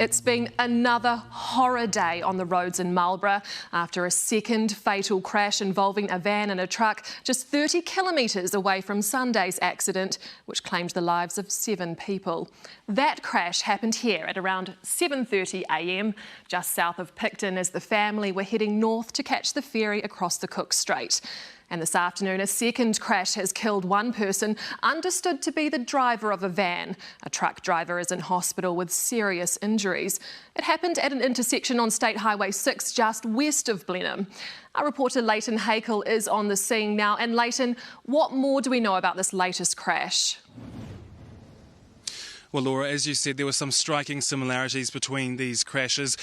It's been another horror day on the roads in Marlborough after a second fatal crash involving a van and a truck just 30 kilometres away from Sunday's accident, which claimed the lives of 7 people. That crash happened here at around 7:30 a.m, just south of Picton, as the family were heading north to catch the ferry across the Cook Strait. And this afternoon, a second crash has killed one person, understood to be the driver of a van. A truck driver is in hospital with serious injuries. It happened at an intersection on State Highway 6, just west of Blenheim. Our reporter Leighton Hakel is on the scene now. And Leighton, what more do we know about this latest crash? Well, Laura, as you said, there were some striking similarities between these crashes.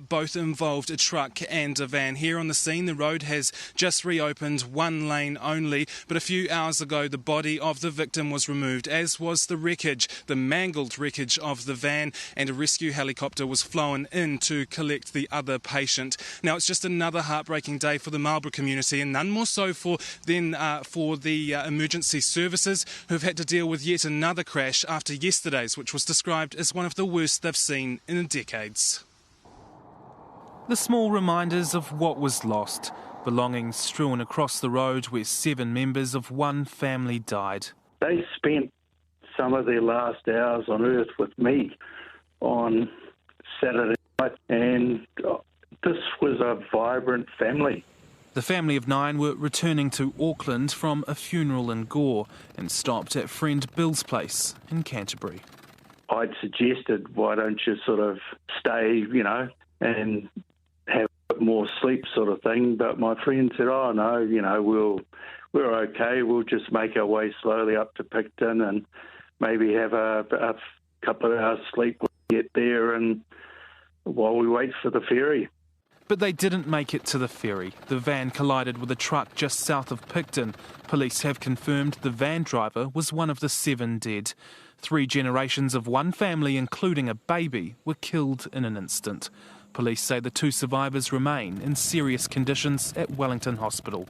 Both involved a truck and a van. Here on the scene, the road has just reopened, one lane only, but a few hours ago the body of the victim was removed, as was the wreckage, the mangled wreckage of the van, and a rescue helicopter was flown in to collect the other patient. Now, it's just another heartbreaking day for the Marlborough community, and none more so for the emergency services, who've had to deal with yet another crash after yesterday's, which was described as one of the worst they've seen in decades. The small reminders of what was lost, belongings strewn across the road where 7 members of one family died. They spent some of their last hours on earth with me on Saturday night, and this was a vibrant family. The family of 9 were returning to Auckland from a funeral in Gore and stopped at friend Bill's place in Canterbury. I'd suggested, why don't you sort of stay, and have a bit more sleep sort of thing. But my friend said, oh, no, we're okay. We'll just make our way slowly up to Picton and maybe have a couple of hours sleep when we get there and while we wait for the ferry. But they didn't make it to the ferry. The van collided with a truck just south of Picton. Police have confirmed the van driver was one of the 7 dead. 3 generations of one family, including a baby, were killed in an instant. Police say the 2 survivors remain in serious conditions at Wellington Hospital.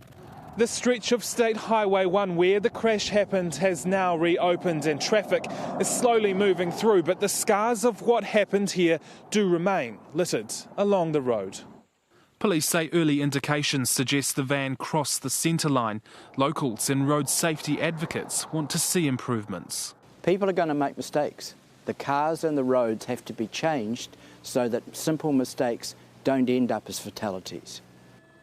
The stretch of State Highway 1 where the crash happened has now reopened and traffic is slowly moving through, but the scars of what happened here do remain littered along the road. Police say early indications suggest the van crossed the centre line. Locals and road safety advocates want to see improvements. People are going to make mistakes. The cars and the roads have to be changed so that simple mistakes don't end up as fatalities.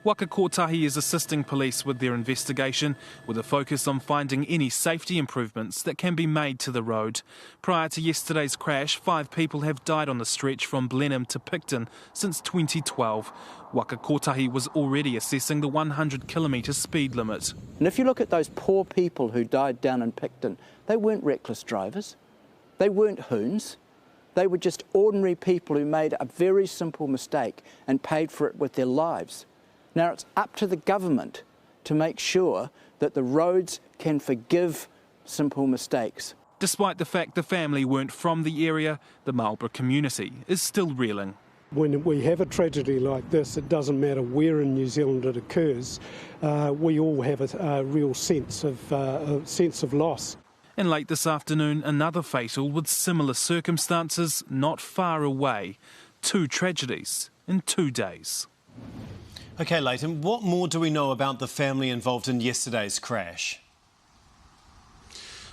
Waka Kotahi is assisting police with their investigation, with a focus on finding any safety improvements that can be made to the road. Prior to yesterday's crash, 5 people have died on the stretch from Blenheim to Picton since 2012. Waka Kotahi was already assessing the 100-kilometre speed limit. And if you look at those poor people who died down in Picton, they weren't reckless drivers. They weren't hoons. They were just ordinary people who made a very simple mistake and paid for it with their lives. Now it's up to the government to make sure that the roads can forgive simple mistakes. Despite the fact the family weren't from the area, the Marlborough community is still reeling. When we have a tragedy like this, it doesn't matter where in New Zealand it occurs, we all have a real sense of loss. And late this afternoon, another fatal with similar circumstances not far away. 2 tragedies in 2 days. OK, Leighton, what more do we know about the family involved in yesterday's crash?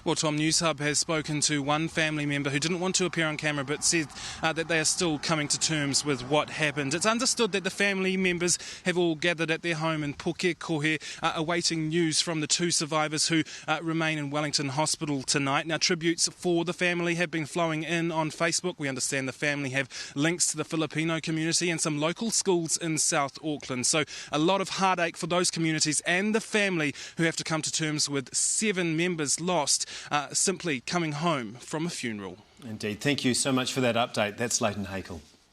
Well, Tom, Newshub has spoken to one family member who didn't want to appear on camera but said that they are still coming to terms with what happened. It's understood that the family members have all gathered at their home in Pukekohe, awaiting news from the 2 survivors who remain in Wellington Hospital tonight. Now, tributes for the family have been flowing in on Facebook. We understand the family have links to the Filipino community and some local schools in South Auckland. So a lot of heartache for those communities and the family who have to come to terms with 7 members lost. Simply coming home from a funeral. Indeed. Thank you so much for that update. That's Leighton Hakel.